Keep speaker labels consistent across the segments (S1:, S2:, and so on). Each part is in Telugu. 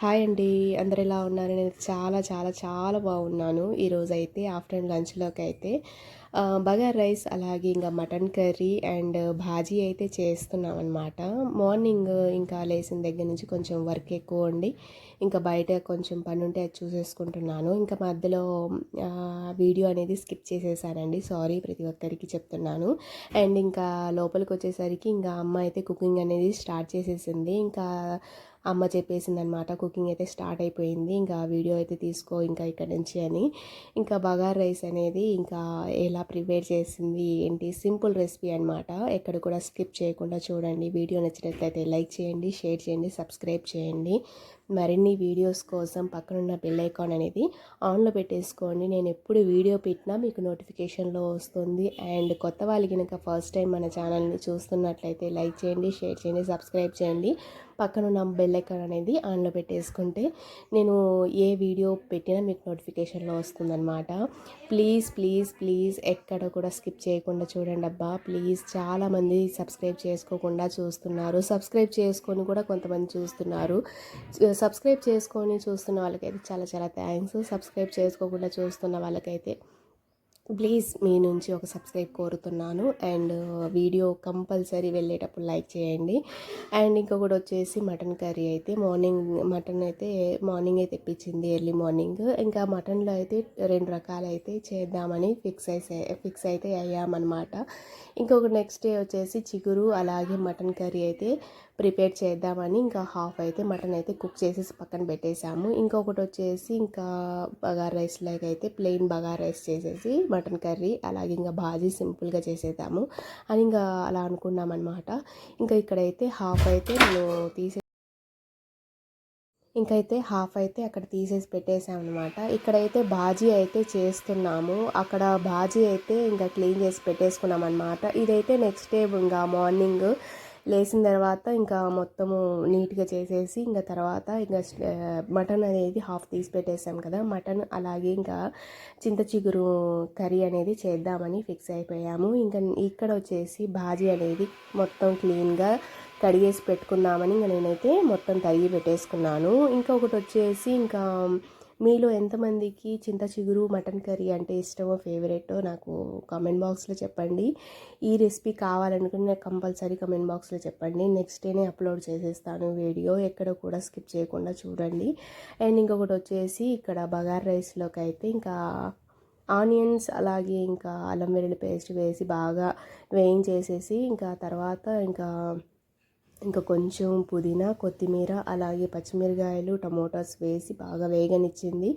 S1: హాయ్ అండి. అందరు ఎలా ఉన్నారు? నేను చాలా చాలా చాలా బాగున్నాను. ఈరోజైతే ఆఫ్టర్‌నూన్ లంచ్‌లోకైతే బగారా రైస్ అలాగే ఇంకా మటన్ కర్రీ అండ్ భాజీ అయితే చేస్తున్నామన్నమాట. మార్నింగ్ ఇంకా లేసిన దగ్గర నుంచి కొంచెం వర్క్ ఎక్కువ ఉండి ఇంకా బయట కొంచెం పని ఉంటే అది చూసేసుకుంటున్నాను. ఇంకా మధ్యలో వీడియో అనేది స్కిప్ చేసేసానండి. సారీ ప్రతి ఒక్కరికి చెప్తున్నాను. అండ్ ఇంకా లోపలికి వచ్చేసరికి ఇంకా అమ్మ అయితే కుకింగ్ అనేది స్టార్ట్ చేసేసింది. ఇంకా అమ్మ చెప్పేసిందనమాట, కుకింగ్ అయితే స్టార్ట్ అయిపోయింది, ఇంకా వీడియో అయితే తీసుకో ఇంకా ఇక్కడ నుంచి అని. ఇంకా బగారా రైస్ అనేది ఇంకా ఎలా ప్రిపేర్ చేసింది ఏంటి, సింపుల్ రెసిపీ అనమాట. ఎక్కడ కూడా స్కిప్ చేయకుండా చూడండి. వీడియో నచ్చినట్లయితే లైక్ చేయండి, షేర్ చేయండి, సబ్స్క్రైబ్ చేయండి. మరిన్ని వీడియోస్ కోసం పక్కనున్న బెల్ ఐకాన్ అనేది ఆన్లో పెట్టేసుకోండి. నేను ఎప్పుడు వీడియో పెట్టినా మీకు నోటిఫికేషన్లో వస్తుంది. అండ్ కొత్త వాళ్ళు కనుక ఫస్ట్ టైం మన ఛానల్ని చూస్తున్నట్లయితే లైక్ చేయండి, షేర్ చేయండి, సబ్స్క్రైబ్ చేయండి. పక్కనున్న బెల్ ఐకాన్ అనేది ఆన్లో పెట్టేసుకుంటే నేను ఏ వీడియో పెట్టినా మీకు నోటిఫికేషన్లో వస్తుందన్నమాట. ప్లీజ్ ప్లీజ్ ప్లీజ్ ఎక్కడ కూడా స్కిప్ చేయకుండా చూడండి అబ్బా ప్లీజ్. చాలామంది సబ్స్క్రైబ్ చేసుకోకుండా చూస్తున్నారు, సబ్స్క్రైబ్ చేసుకొని కూడా కొంతమంది చూస్తున్నారు. సబ్స్క్రైబ్ చేసుకొని చూస్తున్న వాళ్ళకైతే చాలా చాలా థ్యాంక్స్. సబ్స్క్రైబ్ చేసుకోకుండా చూస్తున్న వాళ్ళకైతే ప్లీజ్ మీ నుంచి ఒక సబ్స్క్రైబ్ కోరుతున్నాను. అండ్ వీడియో కంపల్సరీ వెళ్ళేటప్పుడు లైక్ చేయండి. అండ్ ఇంకొకటి వచ్చేసి మటన్ కర్రీ అయితే మటన్ అయితే మార్నింగే తెప్పించింది, ఎర్లీ మార్నింగ్. ఇంకా మటన్లో అయితే 2 రకాలు అయితే చేద్దామని ఫిక్స్ అయితే అయ్యామన్నమాట. ఇంకొకటి నెక్స్ట్ డే వచ్చేసి చిగురు అలాగే మటన్ కర్రీ అయితే ప్రిపేర్ చేద్దామని ఇంకా హాఫ్ అయితే మటన్ అయితే కుక్ చేసేసి పక్కన పెట్టేశాము. ఇంకొకటి వచ్చేసి ఇంకా బగారా రైస్ లాగా అయితే ప్లెయిన్ బగారా రైస్ చేసేసి మటన్ కర్రీ అలాగే ఇంకా భాజీ సింపుల్గా చేసేద్దాము అని ఇంకా అలా అనుకున్నాం అనమాట. ఇంకా ఇక్కడైతే హాఫ్ అయితే నేను ఇంకైతే హాఫ్ అయితే అక్కడ తీసేసి పెట్టేసాం అనమాట. ఇక్కడైతే భాజీ అయితే చేస్తున్నాము. అక్కడ భాజీ అయితే ఇంకా క్లీన్ చేసి పెట్టేసుకున్నాం అనమాట. ఇదైతే నెక్స్ట్ డే ఇంకా మార్నింగ్ లేచిన తర్వాత ఇంకా మొత్తము నీట్గా చేసేసి ఇంకా తర్వాత ఇంకా మటన్ అనేది హాఫ్ తీసి పెట్టేసాం కదా, మటన్ అలాగే ఇంకా చింత చిగురు కర్రీ అనేది చేద్దామని ఫిక్స్ అయిపోయాము. ఇంకా ఇక్కడ వచ్చేసి భాజీ అనేది మొత్తం క్లీన్గా కడిగేసి పెట్టుకుందామని ఇంకా నేనైతే మొత్తం తరిగి పెట్టేసుకున్నాను. ఇంకొకటి వచ్చేసి ఇంకా మీలో ఎంతమందికి చింత చిగురు మటన్ కర్రీ అంటే ఇష్టమో, ఫేవరెటో నాకు కామెంట్ బాక్స్లో చెప్పండి. ఈ రెసిపీ కావాలనుకుని నాకు కంపల్సరీ కామెంట్ బాక్స్లో చెప్పండి. నెక్స్ట్ డేనే అప్లోడ్ చేసేస్తాను వీడియో, ఎక్కడ కూడా స్కిప్ చేయకుండా చూడండి. అండ్ ఇంకొకటి వచ్చేసి ఇక్కడ బగారా రైస్లోకి అయితే ఇంకా ఆనియన్స్ అలాగే ఇంకా అల్లం వెల్లుల్లి పేస్ట్ వేసి బాగా వేయించేసేసి ఇంకా తర్వాత ఇంకా కొంచెం పుదీనా, కొత్తిమీర అలాగే పచ్చిమిరకాయలు, టమోటాస్ వేసి బాగా వేగనిచ్చింది.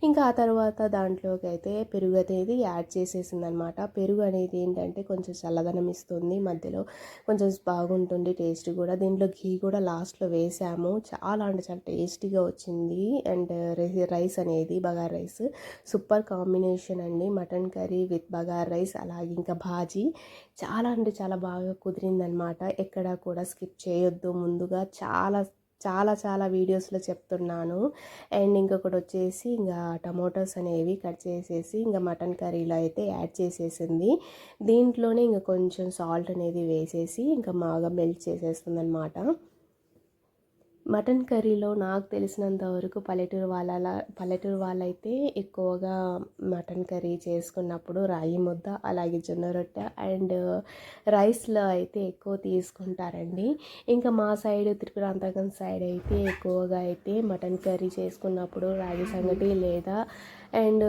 S1: ఇంకా ఆ తర్వాత దాంట్లోకి అయితే పెరుగు అనేది యాడ్ చేసేసింది అనమాట. పెరుగు అనేది ఏంటంటే కొంచెం చల్లదనం ఇస్తుంది, మధ్యలో కొంచెం బాగుంటుంది టేస్ట్ కూడా. దీంట్లో ఘీ కూడా లాస్ట్లో వేసాము. చాలా అంటే చాలా టేస్టీగా వచ్చింది. అండ్ రైస్ అనేది బగారా రైస్ సూపర్ కాంబినేషన్ అండి. Mutton curry with bagara rice అలాగే ఇంకా భాజీ చాలా అంటే చాలా బాగా కుదిరిందనమాట. ఎక్కడ కూడా స్కిప్ చేయొద్దు. ముందుగా చాలా చాలా చాలా వీడియోస్లో చెప్తున్నాను. అండ్ ఇంకొకటి వచ్చేసి ఇంకా టమోటాస్ అనేవి కట్ చేసేసి ఇంకా మటన్ కర్రీలో అయితే యాడ్ చేసేసింది. దీంట్లోనే ఇంకా కొంచెం సాల్ట్ అనేది వేసేసి ఇంకా బాగా మెల్ట్ చేసేస్తుంది అనమాట. మటన్ కర్రీలో నాకు తెలిసినంత వరకు పల్లెటూరు వాళ్ళైతే ఎక్కువగా మటన్ కర్రీ చేసుకున్నప్పుడు రాగి ముద్ద అలాగే జొన్న రొట్టె అండ్ రైస్లో అయితే ఎక్కువ తీసుకుంటారండి. ఇంకా మా సైడ్ త్రిపురాంతకం సైడ్ అయితే ఎక్కువగా అయితే మటన్ కర్రీ చేసుకున్నప్పుడు రాగి సంగటి లేదా అండ్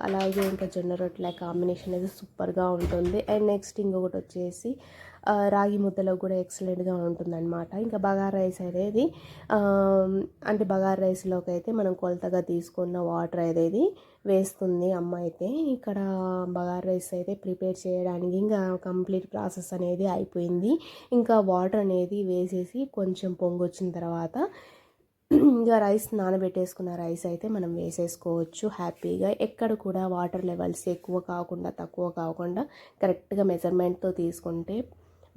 S1: అలాగే ఇంకా జొన్న రొట్టెల కాంబినేషన్ అయితే సూపర్గా ఉంటుంది. అండ్ నెక్స్ట్ ఇంకొకటి వచ్చేసి రాగి ముద్దలో కూడా ఎక్సలెంట్గా ఉంటుందన్నమాట. ఇంకా బగారా రైస్ అనేది అంటే బగారా రైస్లోకి అయితే మనం కొలతగా తీసుకున్న వాటర్ అనేది వేస్తుంది అమ్మ అయితే. ఇక్కడ బగారా రైస్ అయితే ప్రిపేర్ చేయడానికి ఇంకా కంప్లీట్ ప్రాసెస్ అనేది అయిపోయింది. ఇంకా వాటర్ అనేది వేసేసి కొంచెం పొంగొచ్చిన తర్వాత ఇంకా నానబెట్టేసుకున్న రైస్ అయితే మనం వేసేసుకోవచ్చు హ్యాపీగా. ఎక్కడ కూడా వాటర్ లెవెల్స్ ఎక్కువ కాకుండా తక్కువ కాకుండా కరెక్ట్గా మెజర్మెంట్తో తీసుకుంటే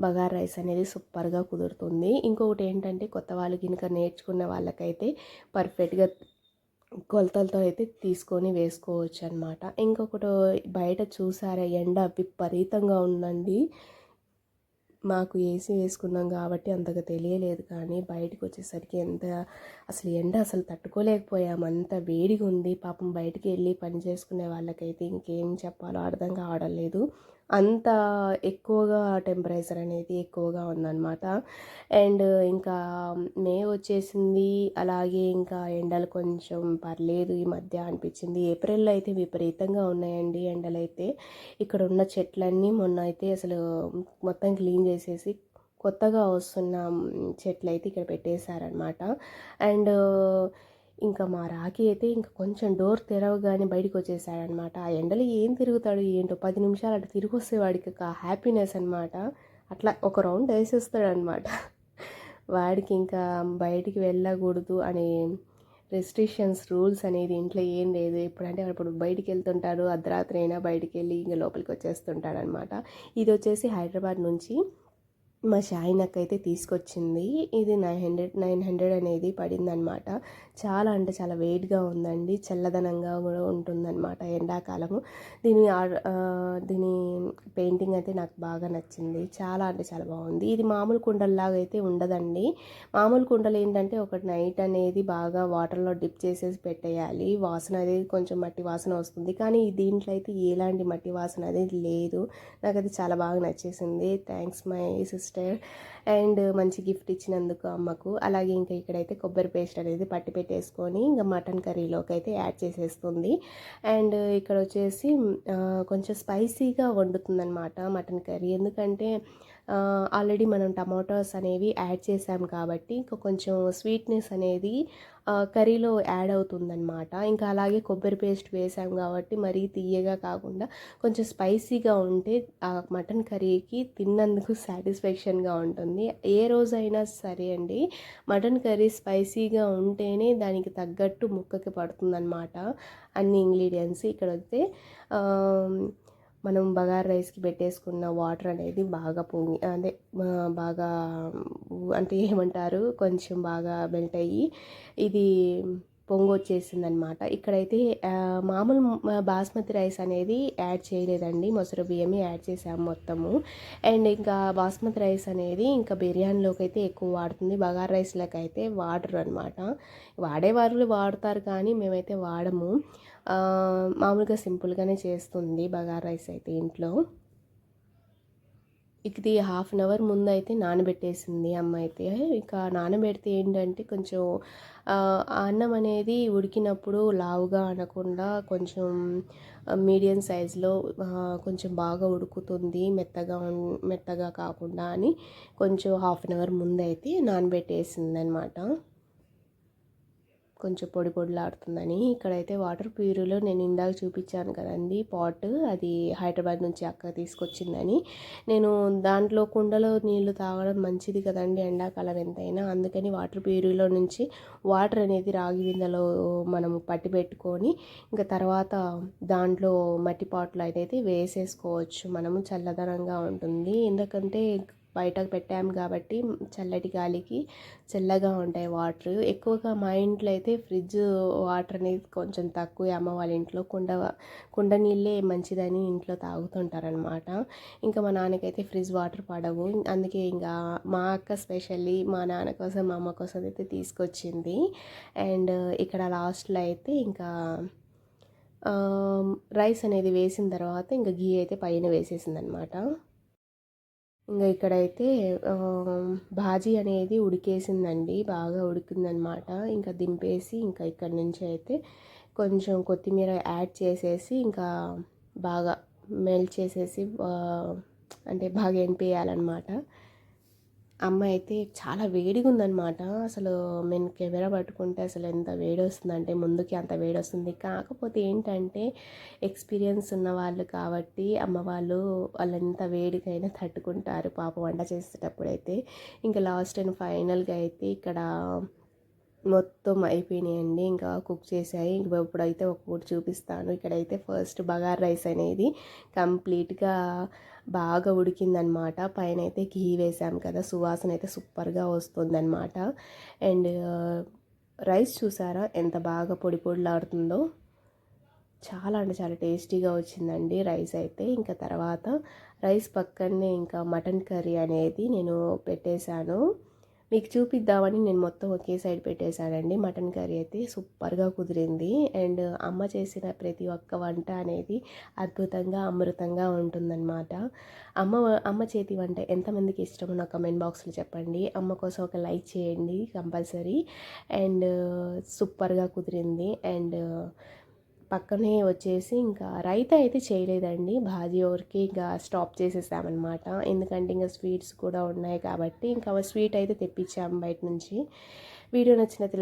S1: బగారా రైస్ అనేది సూపర్గా కుదురుతుంది. ఇంకొకటి ఏంటంటే కొత్త వాళ్ళు కనుక నేర్చుకున్న వాళ్ళకైతే పర్ఫెక్ట్గా కొలతలతో అయితే తీసుకొని వేసుకోవచ్చు అనమాట. ఇంకొకటి బయట చూసారా ఎండ విపరీతంగా ఉందండి. మాకు ఏసీ వేసుకున్నాం కాబట్టి అంతగా తెలియలేదు, కానీ బయటకు వచ్చేసరికి అసలు ఎండ అసలు తట్టుకోలేకపోయాము. అంత వేడిగా ఉంది. పాపం బయటికి వెళ్ళి పని చేసుకునే వాళ్ళకైతే ఇంకేం చెప్పాలో అర్థం కావడం లేదు. అంత ఎక్కువగా టెంపరేచర్ అనేది ఎక్కువగా ఉందన్నమాట. అండ్ ఇంకా మే వచ్చేసింది. అలాగే ఇంకా ఎండలు కొంచెం పర్లేదు ఈ మధ్య అనిపించింది. ఏప్రిల్లో అయితే విపరీతంగా ఉన్నాయండి ఎండలైతే. ఇక్కడ ఉన్న చెట్లన్నీ మొన్న అయితే అసలు మొత్తం క్లీన్ చేసేసి కొత్తగా వస్తున్న చెట్లు అయితే ఇక్కడ పెట్టేశారనమాట. అండ్ ఇంకా మా రాఖీ అయితే ఇంకా కొంచెం డోర్ తెరవగానే బయటకు వచ్చేసాడనమాట. ఆ ఎండలో ఏం తిరుగుతాడు ఏంటో, 10 నిమిషాలు అటు తిరిగి వస్తే వాడికి ఒక హ్యాపీనెస్ అనమాట. అట్లా ఒక రౌండ్ వేసేస్తాడనమాట. వాడికి ఇంకా బయటికి వెళ్ళకూడదు అనే రెస్ట్రిక్షన్స్ రూల్స్ అనేది ఇంట్లో ఏం లేదు. ఎప్పుడంటే అప్పుడు బయటికి వెళ్తుంటాడు, అర్ధరాత్రి అయినా బయటికి వెళ్ళి ఇంకా లోపలికి వచ్చేస్తుంటాడు అనమాట. ఇది వచ్చేసి హైదరాబాద్ నుంచి మా షాయిన్ అక్క అయితే తీసుకొచ్చింది. ఇది 900 అనేది పడిందనమాట. చాలా అంటే చాలా వెయిట్గా ఉందండి, చల్లదనంగా కూడా ఉంటుందన్నమాట ఎండాకాలము. దీని పెయింటింగ్ అయితే నాకు బాగా నచ్చింది. చాలా అంటే చాలా బాగుంది. ఇది మామూలు కుండల్లాగా అయితే ఉండదండి. మామూలు కుండలు ఏంటంటే ఒక నైట్ అనేది బాగా వాటర్లో డిప్ చేసేసి పెట్టేయాలి, వాసన అనేది కొంచెం మట్టి వాసన వస్తుంది. కానీ దీంట్లో అయితే ఎలాంటి మట్టి వాసన అనేది లేదు. నాకు అది చాలా బాగా నచ్చేసింది. Thanks my sister. అండ్ మంచి గిఫ్ట్ ఇచ్చినందుకు అమ్మకు. అలాగే ఇంకా ఇక్కడైతే కొబ్బరి పేస్ట్ అనేది పట్టి పెట్టేసుకొని ఇంకా మటన్ కర్రీలోకి అయితే యాడ్ చేసేస్తుంది. అండ్ ఇక్కడ వచ్చేసి కొంచెం స్పైసీగా వండుతుందన్నమాట మటన్ కర్రీ. ఎందుకంటే ఆల్రెడీ మనం టమాటోస్ అనేవి యాడ్ చేసాం కాబట్టి ఇంకా కొంచెం స్వీట్నెస్ అనేది కర్రీలో యాడ్ అవుతుందన్నమాట. ఇంకా అలాగే కొబ్బరి పేస్ట్ వేసాం కాబట్టి మరీ తీయగా కాకుండా కొంచెం స్పైసీగా ఉంటే ఆ మటన్ కర్రీకి తిన్నందుకు సాటిస్ఫాక్షన్గా ఉంటుంది. ఏ రోజైనా సరే అండి, మటన్ కర్రీ స్పైసీగా ఉంటేనే దానికి తగ్గట్టు ముక్కకి పడుతుందన్నమాట అన్ని ఇంగ్రీడియంట్స్. ఇక్కడ వస్తే మనం బగారా రైస్కి పెట్టేసుకున్న వాటర్ అనేది బాగా పొంగి అదే బాగా అంటే ఏమంటారు, కొంచెం బాగా మెల్ట్ అయ్యి ఇది పొంగు వచ్చేసిందనమాట. ఇక్కడైతే మామూలు బాస్మతి రైస్ అనేది యాడ్ చేయలేదండి, మొసరు బియ్యమే యాడ్ చేసాము మొత్తము. అండ్ ఇంకా బాస్మతి రైస్ అనేది ఇంకా బిర్యానీలోకి అయితే ఎక్కువ వాడుతుంది, బగారా రైస్లోకి అయితే వాడరు అనమాట. వాడేవారు వాడతారు కానీ మేమైతే వాడము. మామూలుగా సింపుల్గానే చేస్తుంది బగారా రైస్ అయితే ఇంట్లో. ఇది 1/2 అవర్ ముందు అయితే నానబెట్టేసింది అమ్మ అయితే. ఇంకా నానబెడితే ఏంటంటే కొంచెం అన్నం అనేది ఉడికినప్పుడు లావుగా అనకుండా కొంచెం మీడియం సైజులో కొంచెం బాగా ఉడుకుతుంది, మెత్తగా కాకుండా అని కొంచెం 1/2 అవర్ ముందు అయితే నానబెట్టేసింది అనమాట, కొంచెం పొడి పొడిలాడుతుందని. ఇక్కడైతే వాటర్ ప్యూరిలో నేను ఇందాక చూపించాను కదండి పాట్, అది హైదరాబాద్ నుంచి అక్క తీసుకొచ్చిందని. నేను దాంట్లో కుండలో నీళ్లు తాగడం మంచిది కదండి ఎండాకాలం ఎంతైనా, అందుకని వాటర్ ప్యూరిలో నుంచి వాటర్ అనేది రాగి బిందెలో మనము పట్టి పెట్టుకొని ఇంకా తర్వాత దాంట్లో మట్టి పాట్లో అయితే వేసేసుకోవచ్చు మనము, చల్లదనంగా ఉంటుంది. ఎందుకంటే బయటకు పెట్టాము కాబట్టి చల్లటి గాలికి చల్లగా ఉంటాయి వాటర్. ఎక్కువగా మా ఇంట్లో అయితే ఫ్రిడ్జ్ వాటర్ అనేది కొంచెం తక్కువ. అమ్మ వాళ్ళ ఇంట్లో కుండ నీళ్ళే మంచిదని ఇంట్లో తాగుతుంటారనమాట. ఇంకా మా నాన్నకైతే ఫ్రిడ్జ్ వాటర్ పడవు, అందుకే ఇంకా మా అక్క స్పెషల్లీ మా నాన్న కోసం మా అమ్మ కోసం అయితే తీసుకొచ్చింది. అండ్ ఇక్కడ లాస్ట్లో అయితే ఇంకా రైస్ అనేది వేసిన తర్వాత ఇంకా గీ అయితే పైన వేసేసింది అనమాట. ఇంకా ఇక్కడైతే భాజీ అనేది ఉడికేసిందండి, బాగా ఉడికిందనమాట. ఇంకా దింపేసి ఇంకా ఇక్కడ నుంచి అయితే కొంచెం కొత్తిమీర యాడ్ చేసేసి ఇంకా బాగా మెల్ట్ చేసేసి అంటే బాగా ఎనిపేయాలన్నమాట. అమ్మ అయితే చాలా వేడిగా ఉందన్నమాట. అసలు నేను కెమెరా పట్టుకుంటే అసలు ఎంత వేడి వస్తుందంటే ముందుకి అంత వేడి వస్తుంది. కాకపోతే ఏంటంటే ఎక్స్పీరియన్స్ ఉన్న వాళ్ళు కాబట్టి అమ్మ వాళ్ళు ఎంత వేడికైనా తట్టుకుంటారు పాప వంట చేసేటప్పుడు అయితే. ఇంకా లాస్ట్ అండ్ ఫైనల్గా అయితే ఇక్కడ మొత్తం అయిపోయినాయండి, ఇంకా కుక్ చేసాయి. ఇంకా ఇప్పుడైతే ఒక్కొక్కటి చూపిస్తాను. ఇక్కడైతే ఫస్ట్ బగారా రైస్ అనేది కంప్లీట్గా బాగా ఉడికిందనమాట. పైన అయితే ఘీ వేసాం కదా, సువాసన అయితే సూపర్గా వస్తుందన్నమాట. అండ్ రైస్ చూసారా ఎంత బాగా పొడి పొడిలాడుతుందో. చాలా అంటే చాలా టేస్టీగా వచ్చిందండి రైస్ అయితే. ఇంకా తర్వాత రైస్ పక్కనే ఇంకా మటన్ కర్రీ అనేది నేను పెట్టేశాను. మీకు చూపిద్దామని నేను మొత్తం ఒకే సైడ్ పెట్టేశానండి. మటన్ కర్రీ అయితే సూపర్గా కుదిరింది. అండ్ అమ్మ చేసిన ప్రతి ఒక్క వంట అనేది అద్భుతంగా, అమృతంగా ఉంటుందన్నమాట. అమ్మ చేతి వంట ఎంతమందికి ఇష్టమో నా కమెంట్ బాక్స్లో చెప్పండి. అమ్మ కోసం ఒక లైక్ చేయండి కంపల్సరీ. అండ్ సూపర్గా కుదిరింది. అండ్ పక్కనే వచ్చేసి ఇంకా రైతా అయితే చేయలేదండి. భాజీ ఊరికి ఇంకా స్టాప్ చేసేసామన్నమాట. ఎందుకంటే ఇంకా స్వీట్స్ కూడా ఉన్నాయి కాబట్టి ఇంకా స్వీట్ అయితే తెప్పించాము బయట నుంచి. వీడియో నచ్చినట్లయితే